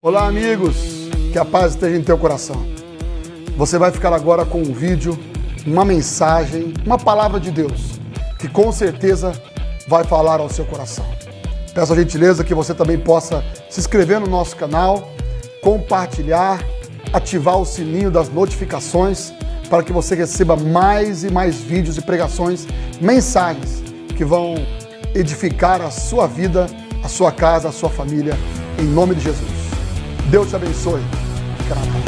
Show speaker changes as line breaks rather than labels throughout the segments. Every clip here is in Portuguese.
Olá amigos, que a paz esteja em teu coração. Você vai ficar agora com um vídeo, uma mensagem, uma palavra de Deus, que com certeza vai falar ao seu coração. Peço a gentileza que você também possa se inscrever no nosso canal, compartilhar, ativar o sininho das notificações, para que você receba mais e mais vídeos e pregações, mensagens que vão edificar a sua vida, a sua casa, a sua família, em nome de Jesus. Deus te abençoe. Fica na paz.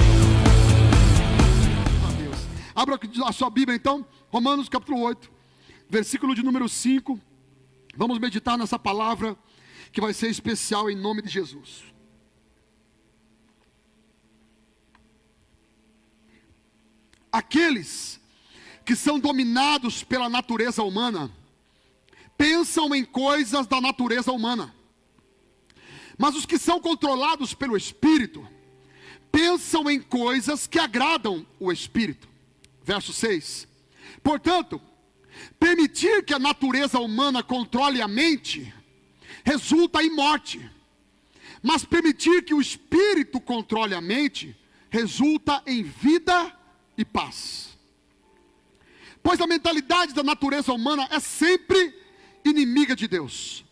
Abra a sua Bíblia então, Romanos capítulo 8, versículo de número 5. Vamos meditar nessa palavra que vai ser especial em nome de Jesus. Aqueles que são dominados pela natureza humana pensam em coisas da natureza humana. Mas os que são controlados pelo Espírito pensam em coisas que agradam o Espírito. Verso 6. Portanto, permitir que a natureza humana controle a mente resulta em morte. Mas permitir que o Espírito controle a mente resulta em vida e paz. Pois a mentalidade da natureza humana é sempre inimiga de Deus.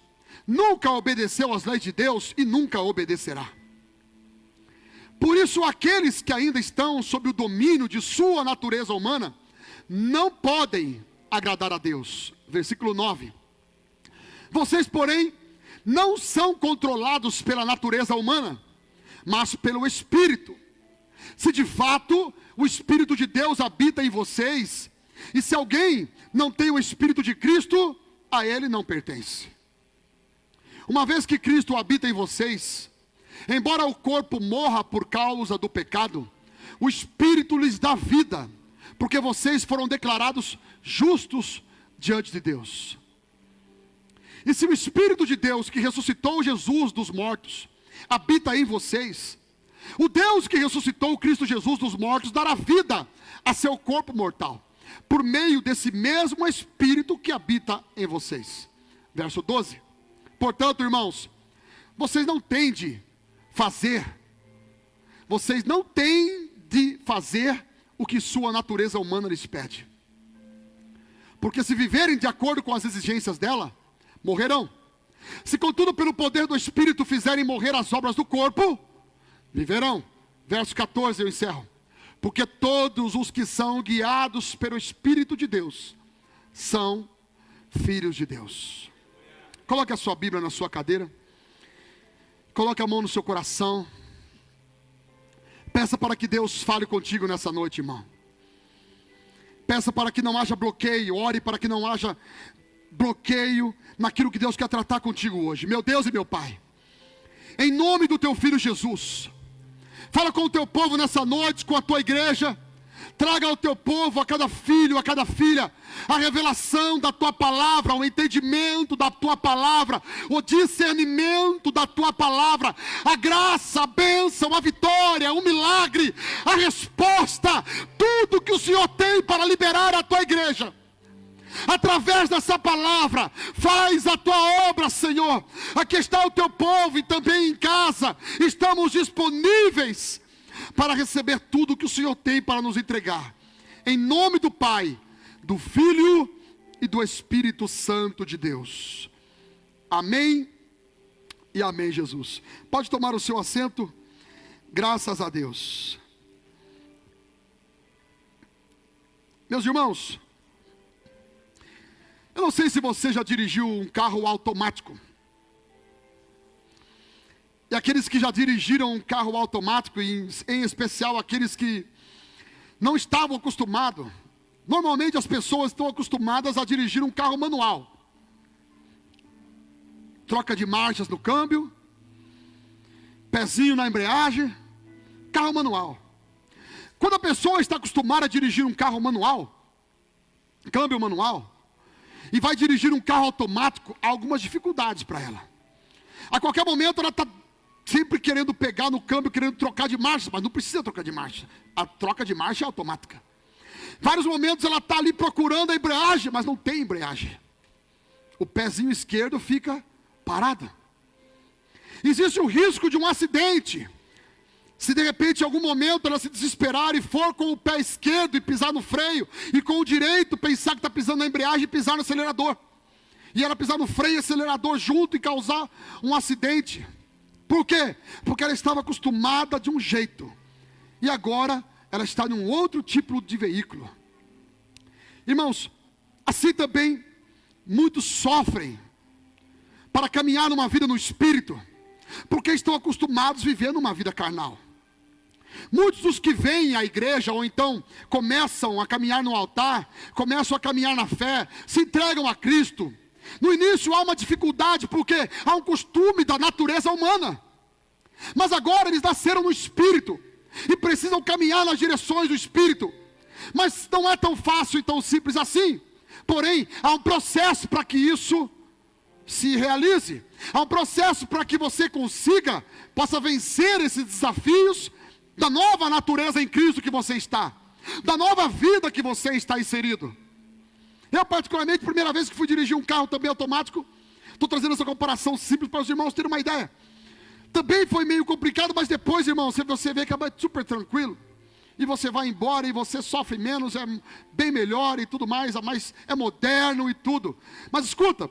Nunca obedeceu às leis de Deus e nunca obedecerá. Por isso, aqueles que ainda estão sob o domínio de sua natureza humana não podem agradar a Deus. Versículo 9. Vocês, porém, não são controlados pela natureza humana, mas pelo Espírito. Se de fato o Espírito de Deus habita em vocês, e se alguém não tem o Espírito de Cristo, a ele não pertence. Uma vez que Cristo habita em vocês, embora o corpo morra por causa do pecado, o Espírito lhes dá vida, porque vocês foram declarados justos diante de Deus. E se o Espírito de Deus que ressuscitou Jesus dos mortos habita em vocês, o Deus que ressuscitou Cristo Jesus dos mortos dará vida a seu corpo mortal, por meio desse mesmo Espírito que habita em vocês. Verso 12. Portanto, irmãos, vocês não têm de fazer o que sua natureza humana lhes pede. Porque se viverem de acordo com as exigências dela, morrerão. Se contudo pelo poder do Espírito fizerem morrer as obras do corpo, viverão. Verso 14, eu encerro. Porque todos os que são guiados pelo Espírito de Deus são filhos de Deus. Coloque a sua Bíblia na sua cadeira. Coloque a mão no seu coração. Peça para que Deus fale contigo nessa noite, irmão. Peça para que não haja bloqueio. Ore para que não haja bloqueio naquilo que Deus quer tratar contigo hoje. Meu Deus e meu Pai, em nome do teu Filho Jesus, fala com o teu povo nessa noite, com a tua igreja. Traga ao teu povo, a cada filho, a cada filha, a revelação da tua palavra, o entendimento da tua palavra, o discernimento da tua palavra, a graça, a bênção, a vitória, o milagre, a resposta, tudo que o Senhor tem para liberar a tua igreja. Através dessa palavra, faz a tua obra, Senhor. Aqui está o teu povo e também em casa, estamos disponíveis para receber tudo que o Senhor tem para nos entregar. Em nome do Pai, do Filho e do Espírito Santo de Deus. Amém e amém, Jesus. Pode tomar o seu assento. Graças a Deus. Meus irmãos, eu não sei se você já dirigiu um carro automático. E aqueles que já dirigiram um carro automático, em especial aqueles que não estavam acostumados. Normalmente as pessoas estão acostumadas a dirigir um carro manual. Troca de marchas no câmbio, pezinho na embreagem, carro manual. Quando a pessoa está acostumada a dirigir um carro manual, câmbio manual, e vai dirigir um carro automático, há algumas dificuldades para ela. A qualquer momento ela está sempre querendo pegar no câmbio, querendo trocar de marcha, mas não precisa trocar de marcha. A troca de marcha é automática. Vários momentos ela está ali procurando a embreagem, mas não tem embreagem. O pezinho esquerdo fica parado. Existe o risco de um acidente, Se de repente em algum momento ela se desesperar e for com o pé esquerdo e pisar no freio, e com o direito pensar que está pisando na embreagem e pisar no acelerador, e ela pisar no freio e acelerador junto e causar um acidente. Por quê? Porque ela estava acostumada de um jeito, e agora ela está em um outro tipo de veículo. Irmãos, assim também muitos sofrem para caminhar numa vida no Espírito, porque estão acostumados vivendo uma vida carnal. Muitos dos que vêm à igreja, ou então começam a caminhar no altar, começam a caminhar na fé, se entregam a Cristo. No início há uma dificuldade, porque há um costume da natureza humana. Mas agora eles nasceram no Espírito, e precisam caminhar nas direções do Espírito. Mas não é tão fácil e tão simples assim. Porém, há um processo para que isso se realize. Há um processo para que você possa vencer esses desafios da nova natureza em Cristo que você está, da nova vida que você está inserido. Eu particularmente, primeira vez que fui dirigir um carro também automático, estou trazendo essa comparação simples para os irmãos terem uma ideia. Também foi meio complicado, mas depois, irmão, você vê que é super tranquilo, e você vai embora, e você sofre menos, é bem melhor e tudo mais, é moderno e tudo. Mas escuta,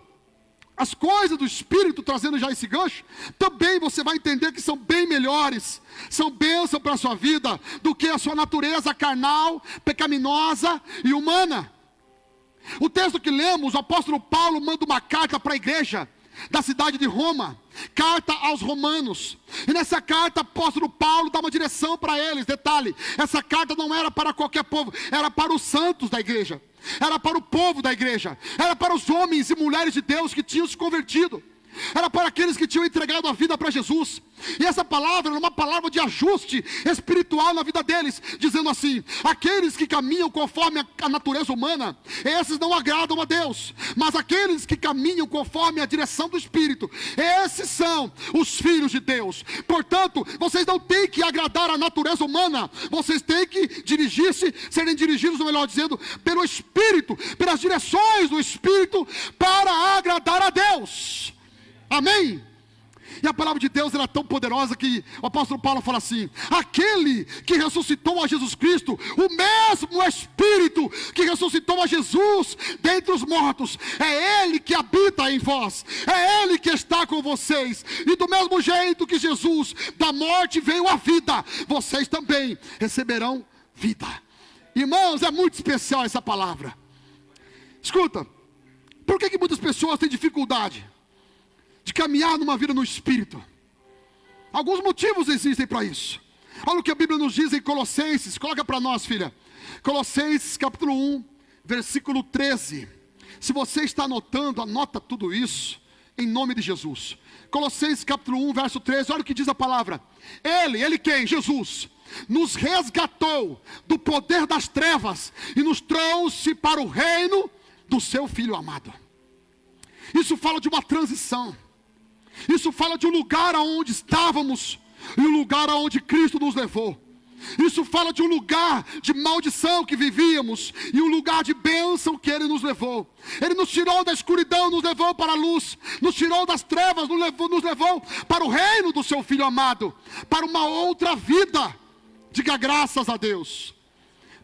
as coisas do Espírito, trazendo já esse gancho, também você vai entender que são bem melhores, são bênção para a sua vida, do que a sua natureza carnal, pecaminosa e humana. O texto que lemos, o apóstolo Paulo manda uma carta para a igreja da cidade de Roma, carta aos romanos, e nessa carta o apóstolo Paulo dá uma direção para eles. Detalhe, essa carta não era para qualquer povo, era para os santos da igreja, era para o povo da igreja, era para os homens e mulheres de Deus que tinham se convertido, era para aqueles que tinham entregado a vida para Jesus. E essa palavra era uma palavra de ajuste espiritual na vida deles, dizendo assim: aqueles que caminham conforme a natureza humana, esses não agradam a Deus, mas aqueles que caminham conforme a direção do Espírito, esses são os filhos de Deus. Portanto, vocês não têm que agradar a natureza humana, vocês têm que serem dirigidos, ou melhor dizendo, pelo Espírito, pelas direções do Espírito, para agradar a Deus. Amém? E a palavra de Deus era tão poderosa que o apóstolo Paulo fala assim: aquele que ressuscitou a Jesus Cristo, o mesmo Espírito que ressuscitou a Jesus dentre os mortos, é Ele que habita em vós, é Ele que está com vocês. E do mesmo jeito que Jesus da morte veio à vida, vocês também receberão vida. Irmãos, é muito especial essa palavra. Escuta, por que muitas pessoas têm dificuldade de caminhar numa vida no Espírito? Alguns motivos existem para isso. Olha o que a Bíblia nos diz em Colossenses. Coloca para nós, filha. Colossenses capítulo 1, versículo 13. Se você está anotando, anota tudo isso, em nome de Jesus. Colossenses capítulo 1, verso 13. Olha o que diz a palavra. Ele quem? Jesus nos resgatou do poder das trevas e nos trouxe para o reino do seu Filho amado. Isso fala de uma transição. Isso fala de um lugar aonde estávamos e um lugar aonde Cristo nos levou. Isso fala de um lugar de maldição que vivíamos e um lugar de bênção que Ele nos levou. Ele nos tirou da escuridão, nos levou para a luz, nos tirou das trevas, nos levou para o reino do seu Filho amado, para uma outra vida. Diga graças a Deus.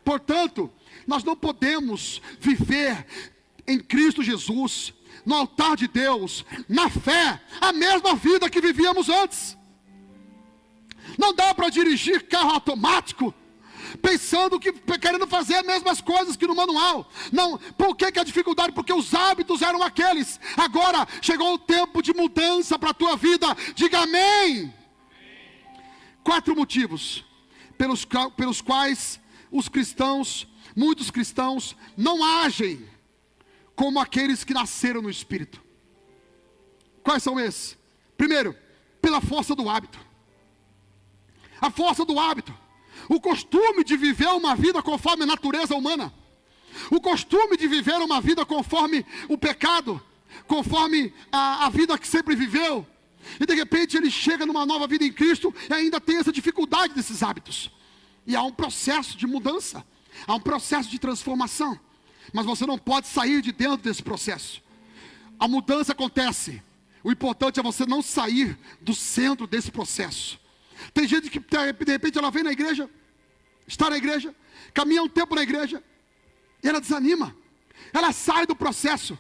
Portanto, nós não podemos viver em Cristo Jesus, no altar de Deus, na fé, a mesma vida que vivíamos antes. Não dá para dirigir carro automático pensando que querendo fazer as mesmas coisas que no manual. Não, por que a dificuldade? Porque os hábitos eram aqueles. Agora chegou o tempo de mudança para a tua vida. Diga amém. 4 motivos pelos quais muitos cristãos não agem como aqueles que nasceram no Espírito. Quais são esses? Primeiro, pela força do hábito. A força do hábito. O costume de viver uma vida conforme a natureza humana. O costume de viver uma vida conforme o pecado, conforme a vida que sempre viveu. E de repente ele chega numa nova vida em Cristo e ainda tem essa dificuldade desses hábitos. E há um processo de mudança, há um processo de transformação. Mas você não pode sair de dentro desse processo. A mudança acontece. O importante é você não sair do centro desse processo. Tem gente que de repente ela vem na igreja, está na igreja, caminha um tempo na igreja, e ela desanima. Ela sai do processo,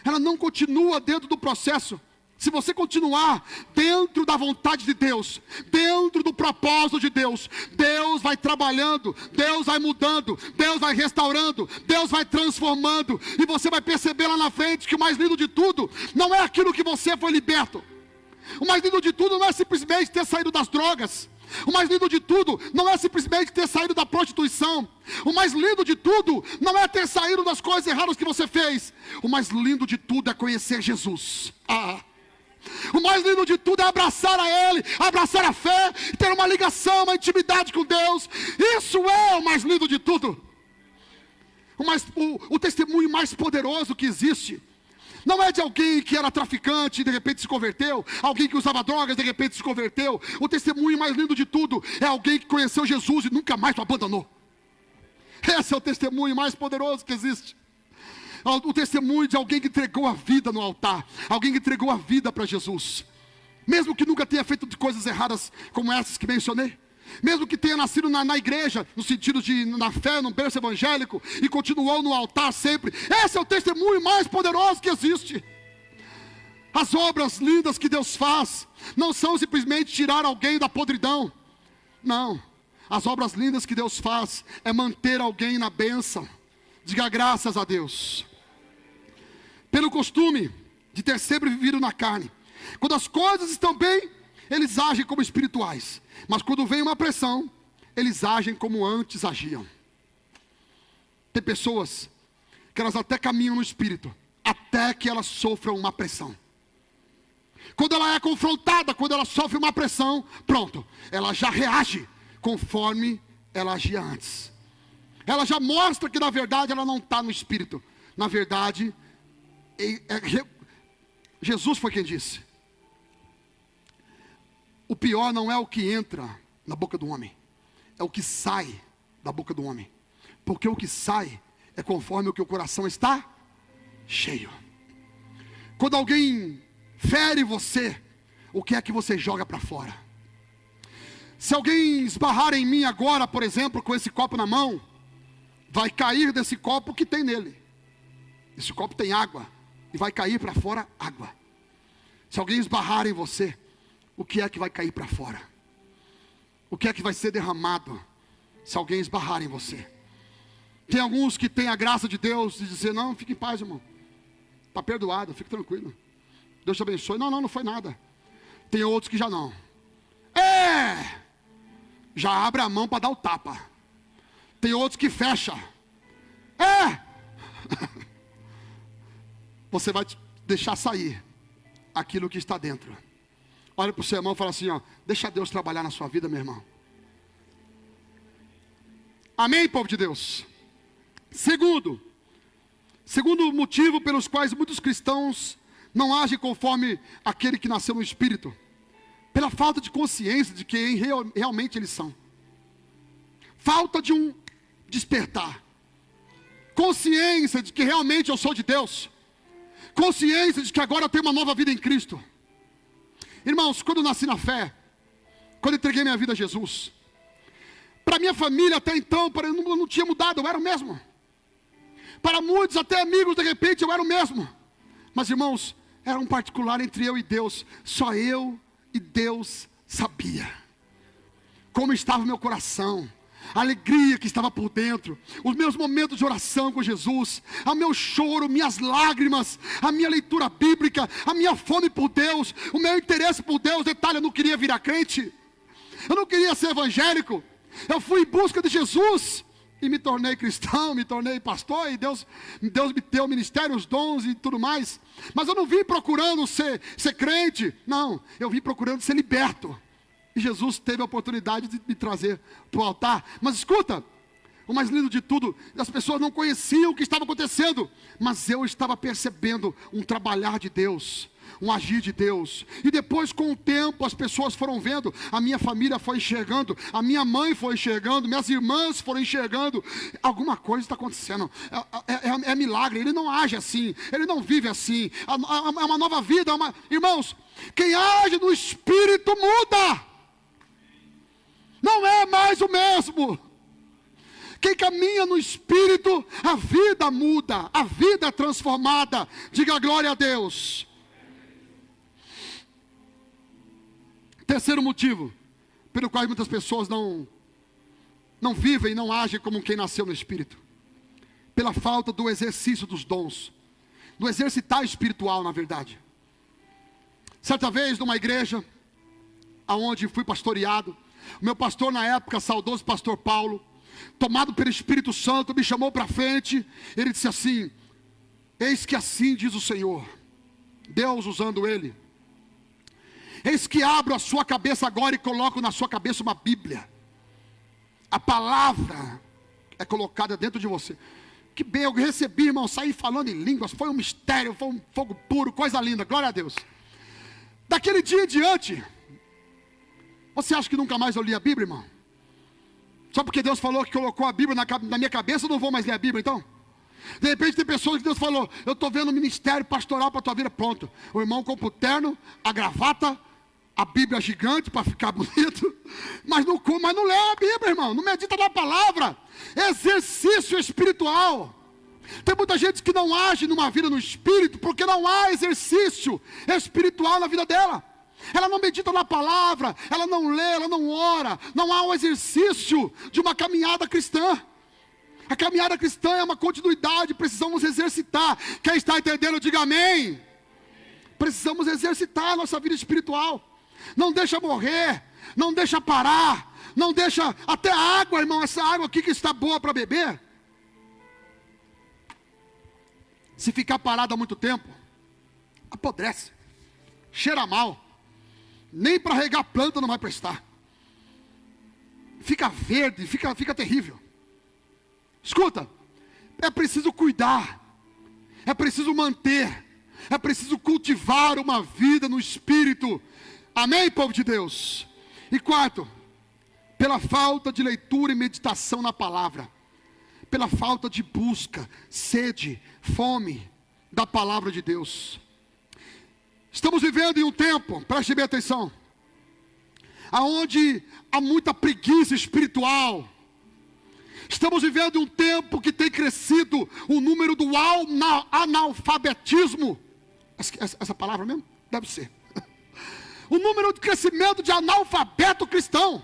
ela não continua dentro do processo. Se você continuar dentro da vontade de Deus, dentro do propósito de Deus, Deus vai trabalhando, Deus vai mudando, Deus vai restaurando, Deus vai transformando, e você vai perceber lá na frente que o mais lindo de tudo não é aquilo que você foi liberto. O mais lindo de tudo não é simplesmente ter saído das drogas. O mais lindo de tudo não é simplesmente ter saído da prostituição. O mais lindo de tudo não é ter saído das coisas erradas que você fez. O mais lindo de tudo é conhecer Jesus. O mais lindo de tudo é abraçar a Ele, abraçar a fé, ter uma ligação, uma intimidade com Deus. Isso é o mais lindo de tudo. O testemunho mais poderoso que existe não é de alguém que era traficante e de repente se converteu, alguém que usava drogas e de repente se converteu. O testemunho mais lindo de tudo é alguém que conheceu Jesus e nunca mais o abandonou. Esse é o testemunho mais poderoso que existe. O testemunho de alguém que entregou a vida no altar, alguém que entregou a vida para Jesus, mesmo que nunca tenha feito coisas erradas como essas que mencionei, mesmo que tenha nascido na igreja, no sentido de na fé, no berço evangélico, e continuou no altar sempre. Esse é o testemunho mais poderoso que existe. As obras lindas que Deus faz não são simplesmente tirar alguém da podridão. Não, as obras lindas que Deus faz é manter alguém na bênção. Diga graças a Deus. Pelo costume de ter sempre vivido na carne, quando as coisas estão bem, eles agem como espirituais, mas quando vem uma pressão, eles agem como antes agiam. Tem pessoas que elas até caminham no espírito, até que elas sofram uma pressão. Quando ela é confrontada, quando ela sofre uma pressão, pronto, ela já reage conforme ela agia antes. Ela já mostra que na verdade ela não está no espírito. Na verdade, Jesus foi quem disse: o pior não é o que entra na boca do homem, é o que sai da boca do homem. Porque o que sai é conforme o que o coração está cheio. Quando alguém fere você, o que é que você joga para fora? Se alguém esbarrar em mim agora, por exemplo, com esse copo na mão, vai cair desse copo que tem nele. Esse copo tem água e vai cair para fora água. Se alguém esbarrar em você, o que é que vai cair para fora? O que é que vai ser derramado se alguém esbarrar em você? Tem alguns que têm a graça de Deus de dizer: não, fique em paz, irmão, está perdoado, fique tranquilo, Deus te abençoe. Não foi nada. Tem outros que já não. Já abre a mão para dar o tapa. Tem outros que fecha. Você vai deixar sair aquilo que está dentro. Olha para o seu irmão e fala assim: deixa Deus trabalhar na sua vida, meu irmão. Amém, povo de Deus? Segundo motivo pelos quais muitos cristãos não agem conforme aquele que nasceu no Espírito, pela falta de consciência de quem realmente eles são. Falta de um despertar. Consciência de que realmente eu sou de Deus. Consciência de que agora eu tenho uma nova vida em Cristo. Irmãos, quando eu nasci na fé, quando eu entreguei minha vida a Jesus, para minha família até então, eu não tinha mudado, eu era o mesmo. Para muitos, até amigos, de repente eu era o mesmo. Mas irmãos, era um particular entre eu e Deus. Só eu e Deus sabia como estava o meu coração, a alegria que estava por dentro, os meus momentos de oração com Jesus, o meu choro, minhas lágrimas, a minha leitura bíblica, a minha fome por Deus, o meu interesse por Deus. Detalhe, eu não queria virar crente, eu não queria ser evangélico, eu fui em busca de Jesus e me tornei cristão, me tornei pastor, e Deus me deu o ministério, os dons e tudo mais. Mas eu não vim procurando ser crente, não, eu vim procurando ser liberto. E Jesus teve a oportunidade de me trazer para o altar. Mas escuta, o mais lindo de tudo, as pessoas não conheciam o que estava acontecendo, mas eu estava percebendo um trabalhar de Deus, um agir de Deus. E depois, com o tempo, as pessoas foram vendo, a minha família foi enxergando, a minha mãe foi enxergando, minhas irmãs foram enxergando. Alguma coisa está acontecendo, é milagre. Ele não age assim, ele não vive assim, é uma nova vida. Irmãos, quem age no Espírito muda. mais o mesmo. Quem caminha no Espírito, a vida muda, a vida é transformada. Diga glória a Deus. Terceiro motivo pelo qual muitas pessoas não vivem, não agem como quem nasceu no Espírito. Pela falta do exercício dos dons, do exercitar espiritual, na verdade. Certa vez, numa igreja, aonde fui pastoreado, o meu pastor na época, saudoso pastor Paulo, tomado pelo Espírito Santo, me chamou para frente. Ele disse assim: eis que assim diz o Senhor, Deus usando ele: eis que abro a sua cabeça agora e coloco na sua cabeça uma Bíblia. A palavra é colocada dentro de você. Que bem, eu recebi, irmão, saí falando em línguas, foi um mistério, foi um fogo puro, coisa linda, glória a Deus. Daquele dia em diante, você acha que nunca mais eu li a Bíblia, irmão? Só porque Deus falou que colocou a Bíblia na minha cabeça, eu não vou mais ler a Bíblia então? De repente tem pessoas que Deus falou: eu estou vendo um ministério pastoral para a tua vida. Pronto, o irmão compra o terno, a gravata, a Bíblia gigante para ficar bonito, mas não lê a Bíblia, irmão, não medita na palavra. Exercício espiritual. Tem muita gente que não age numa vida no Espírito porque não há exercício espiritual na vida dela. Ela não medita na palavra, ela não lê, ela não ora. Não há um exercício de uma caminhada cristã. A caminhada cristã é uma continuidade, precisamos exercitar. Quem está entendendo, diga amém. Precisamos exercitar a nossa vida espiritual. Não deixa morrer, não deixa parar, não deixa até a água, irmão, essa água aqui que está boa para beber, se ficar parada há muito tempo, apodrece, cheira mal, nem para regar planta não vai prestar, fica verde, fica terrível. Escuta, é preciso cuidar, é preciso manter, é preciso cultivar uma vida no Espírito. Amém, povo de Deus? E quarto, pela falta de leitura e meditação na palavra, pela falta de busca, sede, fome da palavra de Deus. Estamos vivendo em um tempo, preste bem atenção, aonde há muita preguiça espiritual. Estamos vivendo em um tempo que tem crescido o número do analfabetismo. Essa palavra mesmo? Deve ser. O número de crescimento de analfabeto cristão.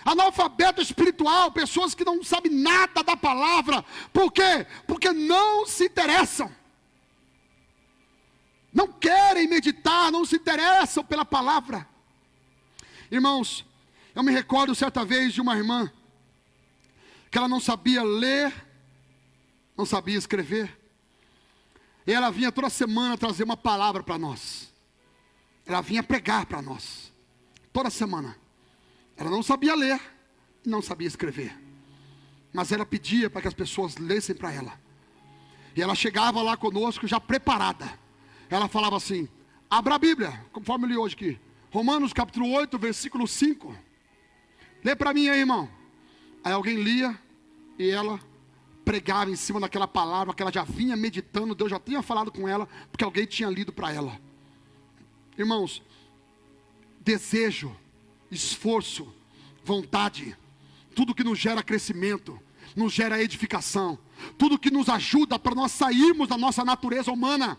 Analfabeto espiritual, pessoas que não sabem nada da palavra. Por quê? Porque não se interessam. Não querem meditar, não se interessam pela palavra. Irmãos, eu me recordo certa vez de uma irmã que ela não sabia ler, não sabia escrever. E ela vinha toda semana trazer uma palavra para nós. Ela vinha pregar para nós, toda semana. Ela não sabia ler, não sabia escrever. Mas ela pedia para que as pessoas lessem para ela. E ela chegava lá conosco já preparada. Ela falava assim: abra a Bíblia, conforme eu li hoje aqui. Romanos capítulo 8, versículo 5. Lê para mim aí, irmão. Aí alguém lia e ela pregava em cima daquela palavra que ela já vinha meditando. Deus já tinha falado com ela, porque alguém tinha lido para ela. Irmãos, desejo, esforço, vontade, tudo que nos gera crescimento, nos gera edificação, tudo que nos ajuda para nós sairmos da nossa natureza humana,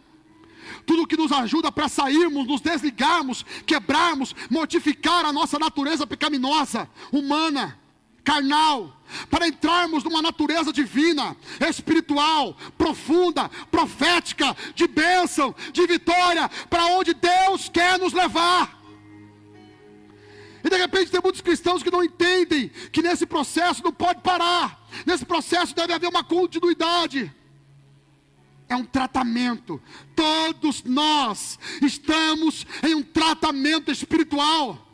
tudo que nos ajuda para sairmos, nos desligarmos, quebrarmos, mortificar a nossa natureza pecaminosa, humana, carnal, para entrarmos numa natureza divina, espiritual, profunda, profética, de bênção, de vitória, para onde Deus quer nos levar. E de repente tem muitos cristãos que não entendem que nesse processo não pode parar, nesse processo deve haver uma continuidade. É um tratamento. Todos nós estamos em um tratamento espiritual.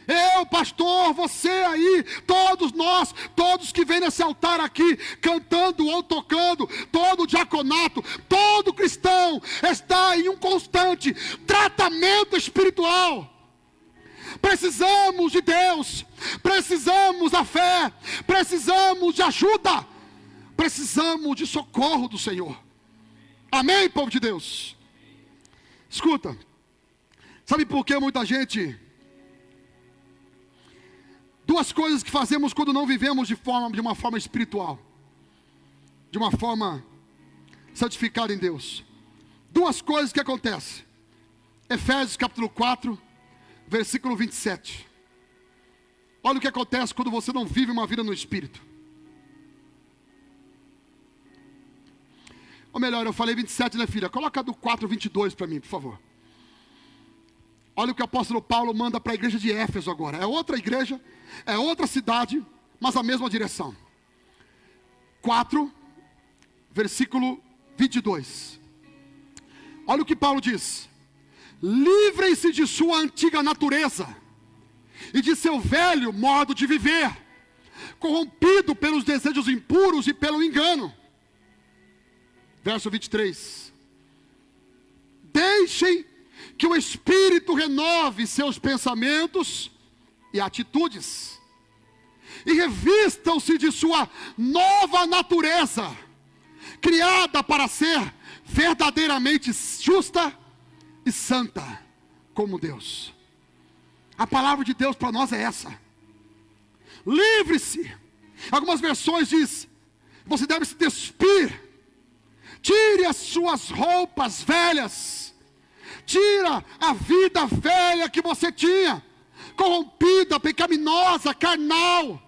Eu, pastor, você aí, todos nós, todos que vêm nesse altar aqui, cantando ou tocando, todo diaconato, todo cristão está em um constante tratamento espiritual. Precisamos de Deus, precisamos da fé, precisamos de ajuda, precisamos de socorro do Senhor. Amém, povo de Deus? Escuta, sabe por que muita gente Duas coisas que fazemos quando não vivemos de uma forma espiritual, de uma forma santificada em Deus. Duas coisas que acontecem. Efésios capítulo 4, versículo 27. Olha o que acontece quando você não vive uma vida no Espírito. Ou melhor, eu falei 27, né, filha? Coloca do 4, 22 para mim, por favor. Olha o que o apóstolo Paulo manda para a igreja de Éfeso agora. É outra igreja, é outra cidade, mas a mesma direção. 4, versículo 22. Olha o que Paulo diz. Livrem-se de sua antiga natureza e de seu velho modo de viver, corrompido pelos desejos impuros e pelo engano. Verso 23. Deixem que o Espírito renove seus pensamentos e atitudes, e revistam-se de sua nova natureza, criada para ser verdadeiramente justa e santa como Deus. A palavra de Deus para nós é essa. Livre-se. Algumas versões diz, você deve se despir. Tire as suas roupas velhas. Tira a vida velha que você tinha, corrompida, pecaminosa, carnal,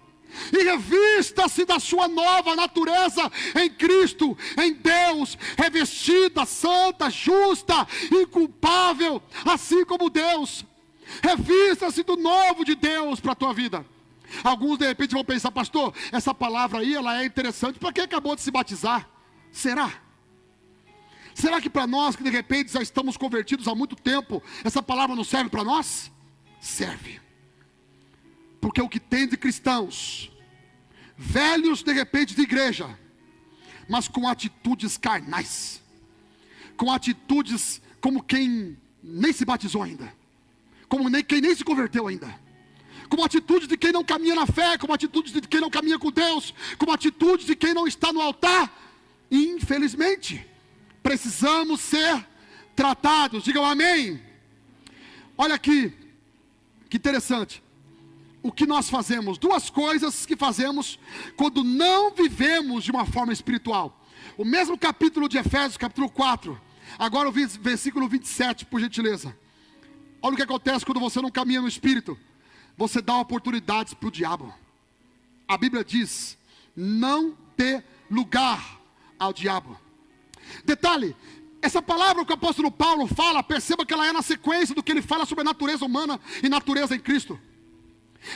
e revista-se da sua nova natureza em Cristo, em Deus, revestida, santa, justa, inculpável, assim como Deus. Revista-se do novo de Deus para a tua vida. Alguns de repente vão pensar, pastor, essa palavra aí, ela é interessante para quem acabou de se batizar. Será? Será que para nós que de repente já estamos convertidos há muito tempo, essa palavra não serve para nós? Serve. Porque o que tem de cristãos, velhos de repente de igreja, mas com atitudes carnais, com atitudes como quem nem se batizou ainda, como quem nem se converteu ainda, com atitude de quem não caminha na fé, com atitude de quem não caminha com Deus, com atitude de quem não está no altar. E infelizmente precisamos ser tratados. Digam amém. Olha aqui, que interessante. O que nós fazemos, duas coisas que fazemos quando não vivemos de uma forma espiritual. O mesmo capítulo de Efésios, capítulo 4. Agora o versículo 27, por gentileza. Olha o que acontece quando você não caminha no Espírito. Você dá oportunidades para o diabo. A Bíblia diz, não dê lugar ao diabo. Detalhe, essa palavra que o apóstolo Paulo fala, perceba que ela é na sequência do que ele fala sobre a natureza humana e natureza em Cristo.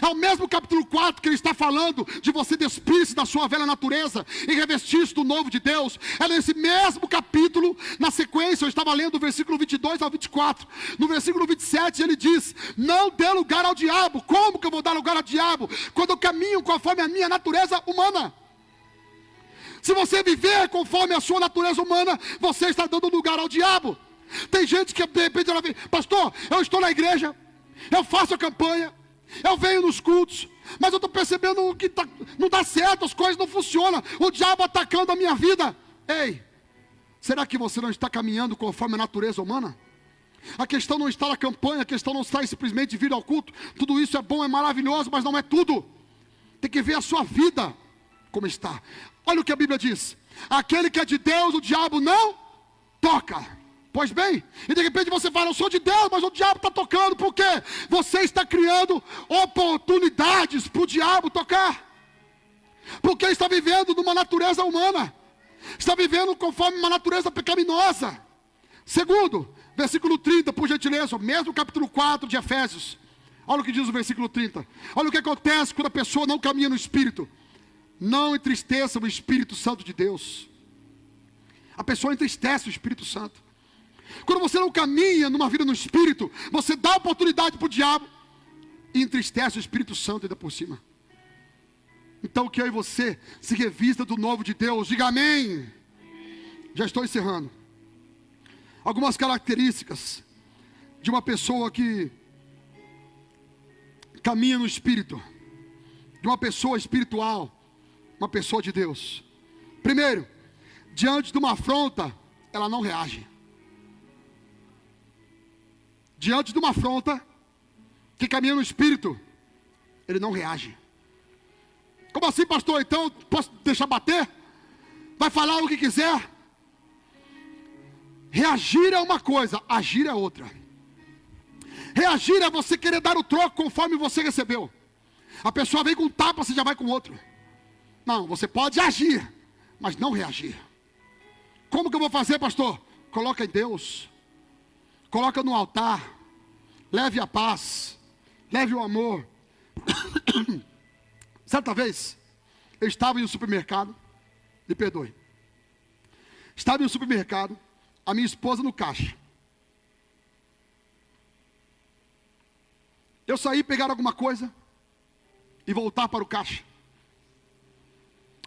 É o mesmo capítulo 4 que ele está falando de você despir-se da sua velha natureza e revestir-se do novo de Deus. É nesse mesmo capítulo, na sequência, eu estava lendo o versículo 22 ao 24. No versículo 27 ele diz, não dê lugar ao diabo. Como que eu vou dar lugar ao diabo? Quando eu caminho conforme a minha natureza humana. Se você viver conforme a sua natureza humana, você está dando lugar ao diabo. Tem gente que de repente ela vem, pastor, eu estou na igreja, eu faço a campanha, eu venho nos cultos, mas eu estou percebendo que não dá certo, as coisas não funcionam, o diabo atacando a minha vida. Ei, será que você não está caminhando conforme a natureza humana? A questão não está na campanha, a questão não está em simplesmente vir ao culto. Tudo isso é bom, é maravilhoso, mas não é tudo. Tem que ver a sua vida como está. Olha o que a Bíblia diz, aquele que é de Deus, o diabo não toca. Pois bem, e de repente você fala, eu sou de Deus, mas o diabo está tocando. Por quê? Você está criando oportunidades para o diabo tocar. Porque está vivendo numa natureza humana. Está vivendo conforme uma natureza pecaminosa. Segundo, versículo 30, por gentileza, mesmo capítulo 4 de Efésios. Olha o que diz o versículo 30. Olha o que acontece quando a pessoa não caminha no Espírito. Não entristeça o Espírito Santo de Deus. A pessoa entristece o Espírito Santo. Quando você não caminha numa vida no Espírito, você dá oportunidade para o diabo e entristece o Espírito Santo ainda por cima. Então que eu e você se revista do novo de Deus. Diga amém. Já estou encerrando. Algumas características de uma pessoa que caminha no Espírito, de uma pessoa espiritual, uma pessoa de Deus. Primeiro, diante de uma afronta, ela não reage. Diante de uma afronta, quem caminha no Espírito, ele não reage. Como assim, pastor? Então posso deixar bater? Vai falar o que quiser? Reagir é uma coisa, agir é outra. Reagir é você querer dar o troco conforme você recebeu. A pessoa vem com um tapa, você já vai com outro. Não, você pode agir, mas não reagir. Como que eu vou fazer, pastor? Coloca em Deus. Coloca no altar. Leve a paz. Leve o amor. Certa vez, eu estava em um supermercado. Me perdoe. Estava em um supermercado. A minha esposa no caixa. Eu saí pegar alguma coisa e voltar para o caixa.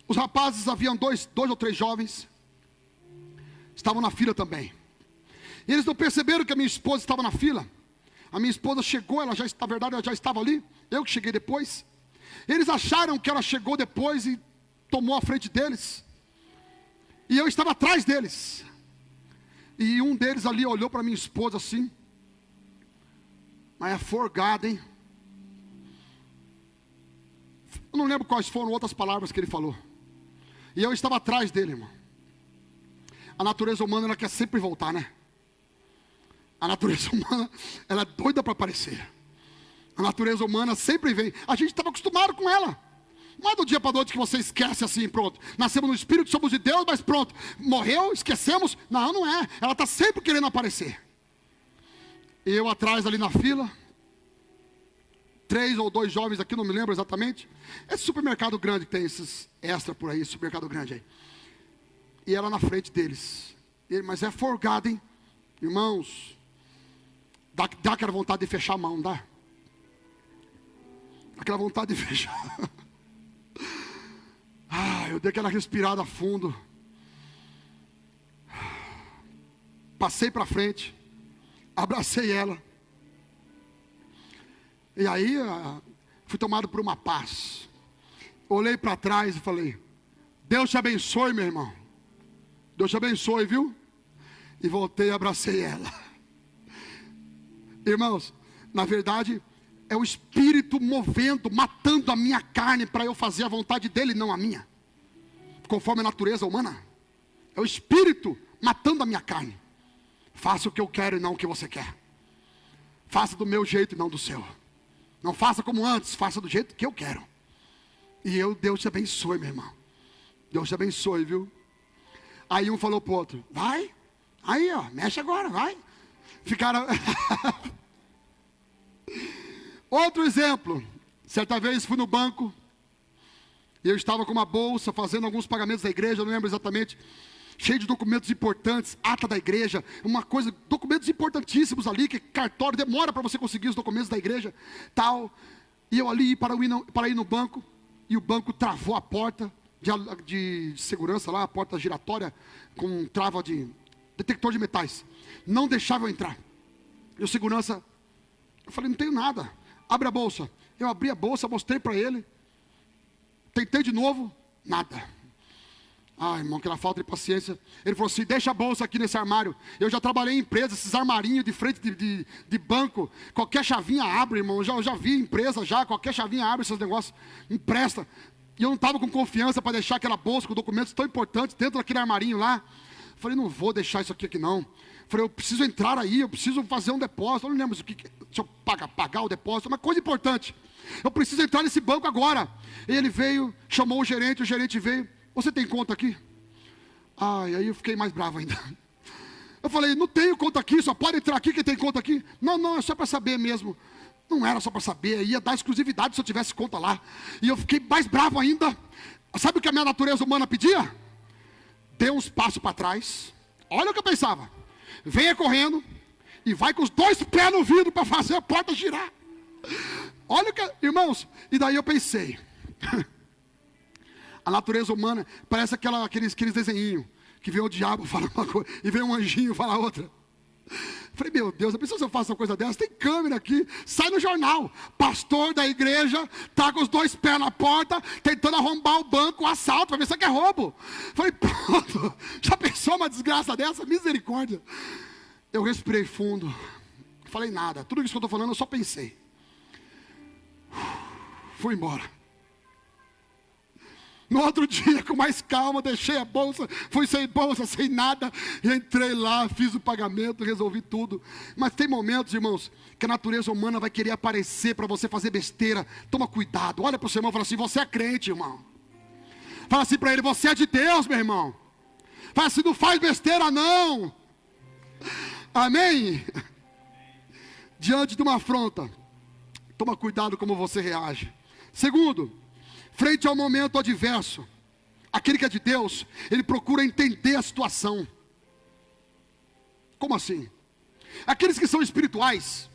Os rapazes, haviam dois ou três jovens, estavam na fila também. E eles não perceberam que a minha esposa estava na fila. A minha esposa chegou, ela já, na verdade, ela já estava ali. Eu que cheguei depois. Eles acharam que ela chegou depois e tomou a frente deles. E eu estava atrás deles. E um deles ali olhou para minha esposa assim. Mas é forgado, hein? Eu não lembro quais foram outras palavras que ele falou. E eu estava atrás dele, irmão. A natureza humana, ela quer sempre voltar, né? A natureza humana, ela é doida para aparecer. A natureza humana sempre vem. A gente estava acostumado com ela. Não é do dia para a noite que você esquece assim, pronto. Nascemos no Espírito, somos de Deus, mas pronto. Morreu, esquecemos. Não, não é. Ela está sempre querendo aparecer. E eu atrás ali na fila. 3 ou 2 jovens aqui, não me lembro exatamente. Esse supermercado grande que tem esses extra por aí, esse supermercado grande aí. E ela na frente deles. Mas é forgado, hein? Irmãos, dá aquela vontade de fechar a mão, dá? Aquela vontade de fechar. Eu dei aquela respirada fundo. Passei para frente. Abracei ela. E aí, fui tomado por uma paz. Olhei para trás e falei: Deus te abençoe, meu irmão. Deus te abençoe, viu? E voltei e abracei ela. Irmãos, na verdade, é o Espírito movendo, matando a minha carne para eu fazer a vontade dele, não a minha. Conforme a natureza humana. É o Espírito matando a minha carne. Faça o que eu quero e não o que você quer. Faça do meu jeito e não do seu. Não faça como antes, faça do jeito que eu quero. E Deus te abençoe, meu irmão. Deus te abençoe, viu? Aí um falou pro outro: vai. Aí, ó, mexe agora, vai. Ficaram... Outro exemplo. Certa vez fui no banco. E eu estava com uma bolsa, fazendo alguns pagamentos da igreja, não lembro exatamente. Cheio de documentos importantes, ata da igreja, uma coisa, documentos importantíssimos ali, que cartório, demora para você conseguir os documentos da igreja, tal. E eu ali para ir no banco, e o banco travou a porta de segurança lá, a porta giratória, com trava de detector de metais. Não deixava eu entrar. E o segurança, eu falei: não tenho nada, abre a bolsa. Eu abri a bolsa, mostrei para ele, tentei de novo, nada. Irmão, aquela falta de paciência. Ele falou assim: deixa a bolsa aqui nesse armário. Eu já trabalhei em empresa, esses armarinhos de frente de banco. Qualquer chavinha abre, irmão. Eu já vi empresa já, qualquer chavinha abre esses negócios. Empresta. E eu não estava com confiança para deixar aquela bolsa com documentos tão importantes dentro daquele armarinho lá. Falei: não vou deixar isso aqui não. Falei: eu preciso entrar aí, eu preciso fazer um depósito. Eu não lembro o que. Deixa eu pagar o depósito, uma coisa importante. Eu preciso entrar nesse banco agora. E ele veio, chamou o gerente veio: você tem conta aqui? Aí eu fiquei mais bravo ainda. Eu falei: não tenho conta aqui, só pode entrar aqui quem tem conta aqui. Não, é só para saber mesmo. Não era só para saber, ia dar exclusividade se eu tivesse conta lá. E eu fiquei mais bravo ainda. Sabe o que a minha natureza humana pedia? Dê uns passos para trás. Olha o que eu pensava. Venha correndo e vai com os 2 pés no vidro para fazer a porta girar. Olha o que, irmãos, e daí eu pensei... A natureza humana parece aqueles desenhinhos que vem o diabo falar uma coisa e vem um anjinho falar outra. Falei: meu Deus, a pessoa, se eu faço uma coisa dessa, tem câmera aqui, sai no jornal. Pastor da igreja tá com os 2 pés na porta, tentando arrombar o banco, assalto, para ver se é roubo. Falei: pronto, já pensou uma desgraça dessa? Misericórdia. Eu respirei fundo, falei nada, tudo isso que eu estou falando eu só pensei. Fui embora. No outro dia, com mais calma, deixei a bolsa, fui sem bolsa, sem nada, e entrei lá, fiz o pagamento, resolvi tudo. Mas tem momentos, irmãos, que a natureza humana vai querer aparecer para você fazer besteira. Toma cuidado, olha para o seu irmão e fala assim: você é crente, irmão. Fala assim para ele: você é de Deus, meu irmão. Fala assim: não faz besteira não. Amém? Diante de uma afronta, toma cuidado como você reage. Segundo, frente ao momento adverso, aquele que é de Deus, ele procura entender a situação. Como assim? Aqueles que são espirituais,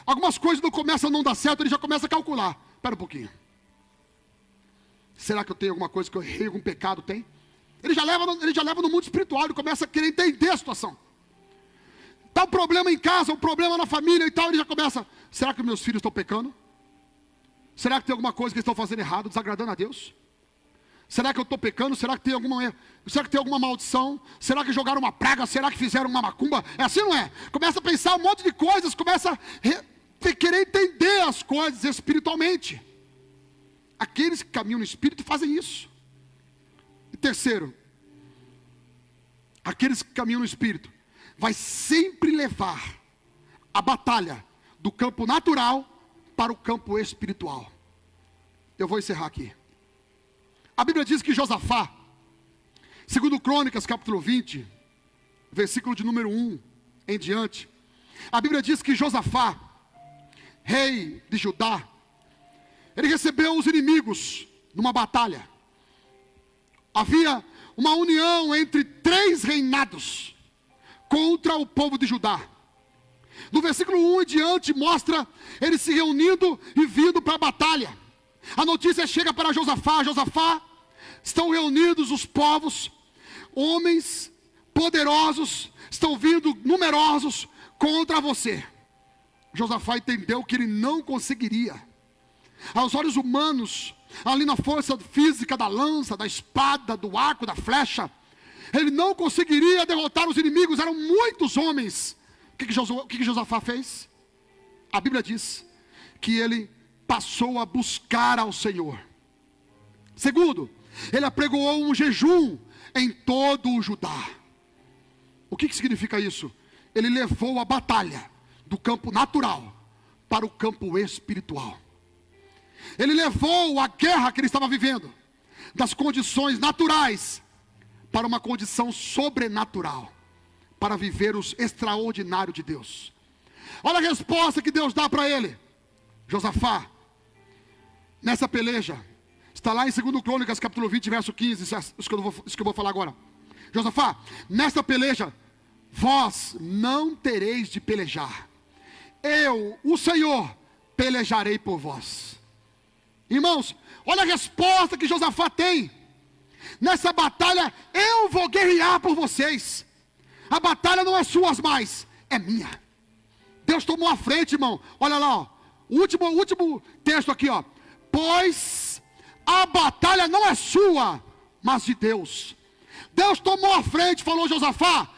algumas coisas não começam a não dar certo, ele já começa a calcular. Espera um pouquinho. Será que eu tenho alguma coisa que eu errei, algum pecado? Tem? Ele já leva no mundo espiritual, ele começa a querer entender a situação. Está um problema em casa, um problema na família e tal, ele já começa: será que meus filhos estão pecando? Será que tem alguma coisa que eles estão fazendo errado, desagradando a Deus? Será que eu estou pecando? Será que tem alguma maldição? Será que jogaram uma praga? Será que fizeram uma macumba? É assim, não é? Começa a pensar um monte de coisas, começa a querer entender as coisas espiritualmente. Aqueles que caminham no Espírito fazem isso. E terceiro, aqueles que caminham no Espírito vai sempre levar a batalha do campo natural para o campo espiritual. Eu vou encerrar aqui. A Bíblia diz que Josafá, segundo Crônicas capítulo 20, versículo de número 1 em diante, a Bíblia diz que Josafá, rei de Judá, ele recebeu os inimigos numa batalha. Havia uma união entre 3 reinados contra o povo de Judá. No versículo 1 em diante mostra eles se reunindo e vindo para a batalha. A notícia chega para Josafá: Josafá, estão reunidos os povos, homens poderosos, estão vindo numerosos contra você. Josafá entendeu que ele não conseguiria. Aos olhos humanos, ali na força física da lança, da espada, do arco, da flecha, ele não conseguiria derrotar os inimigos, eram muitos homens. O que Josafá fez? A Bíblia diz que ele passou a buscar ao Senhor. Segundo, ele apregoou um jejum em todo o Judá. O que significa isso? Ele levou a batalha do campo natural para o campo espiritual. Ele levou a guerra que ele estava vivendo das condições naturais para uma condição sobrenatural, para viver o extraordinário de Deus. Olha a resposta que Deus dá para ele: Josafá, nessa peleja, está lá em 2 Crônicas capítulo 20, verso 15, isso que eu vou falar agora. Josafá, nessa peleja, vós não tereis de pelejar, eu, o Senhor, pelejarei por vós. Irmãos, olha a resposta que Josafá tem: nessa batalha eu vou guerrear por vocês. A batalha não é suas mais, é minha. Deus tomou a frente, irmão. Olha lá, ó. O último texto aqui, ó. Pois a batalha não é sua, mas de Deus. Deus tomou a frente, falou: Josafá,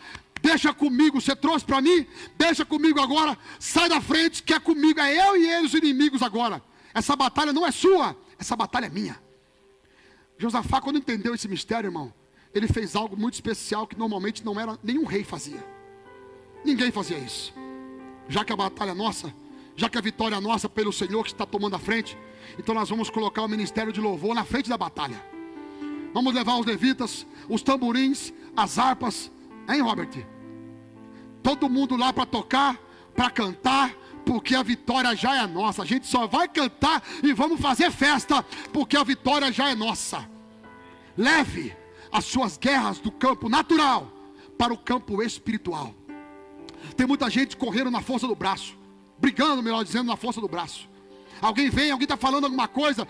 deixa comigo, você trouxe para mim, deixa comigo agora, sai da frente, que é comigo, é eu e eles os inimigos agora. Essa batalha não é sua, essa batalha é minha. Josafá, quando entendeu esse mistério, irmão, ele fez algo muito especial que normalmente não era, nenhum rei fazia. Ninguém fazia isso. Já que a batalha é nossa, já que a vitória é nossa pelo Senhor que está tomando a frente, então nós vamos colocar o ministério de louvor na frente da batalha. Vamos levar os levitas, os tamborins, as harpas, hein, Robert? Todo mundo lá para tocar, para cantar, porque a vitória já é nossa. A gente só vai cantar e vamos fazer festa, porque a vitória já é nossa. Leve as suas guerras do campo natural para o campo espiritual. Tem muita gente correndo na força do braço, brigando, melhor dizendo, na força do braço. Alguém vem, alguém está falando alguma coisa.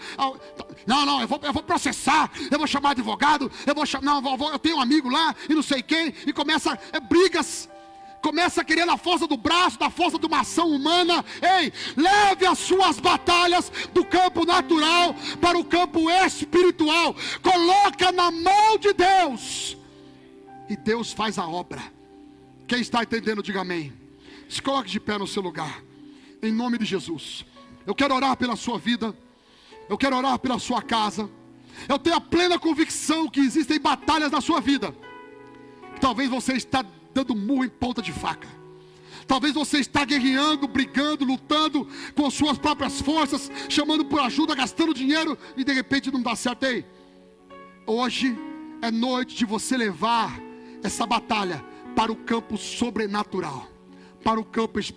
Não, eu vou processar, eu vou chamar advogado, eu tenho um amigo lá e não sei quem, e começa brigas. Começa a querer na força do braço, da força de uma ação humana. Ei, leve as suas batalhas do campo natural para o campo espiritual. Coloca na mão de Deus e Deus faz a obra. Quem está entendendo, diga amém. Se coloque de pé no seu lugar, em nome de Jesus. Eu quero orar pela sua vida, eu quero orar pela sua casa, Eu tenho a plena convicção que existem batalhas na sua vida. Talvez você está dando murro em ponta de faca. Talvez você está guerreando, brigando, lutando com suas próprias forças, chamando por ajuda, gastando dinheiro e de repente não dá certo. Ei, hoje é noite de você levar essa batalha para o campo sobrenatural, para o campo espiritual.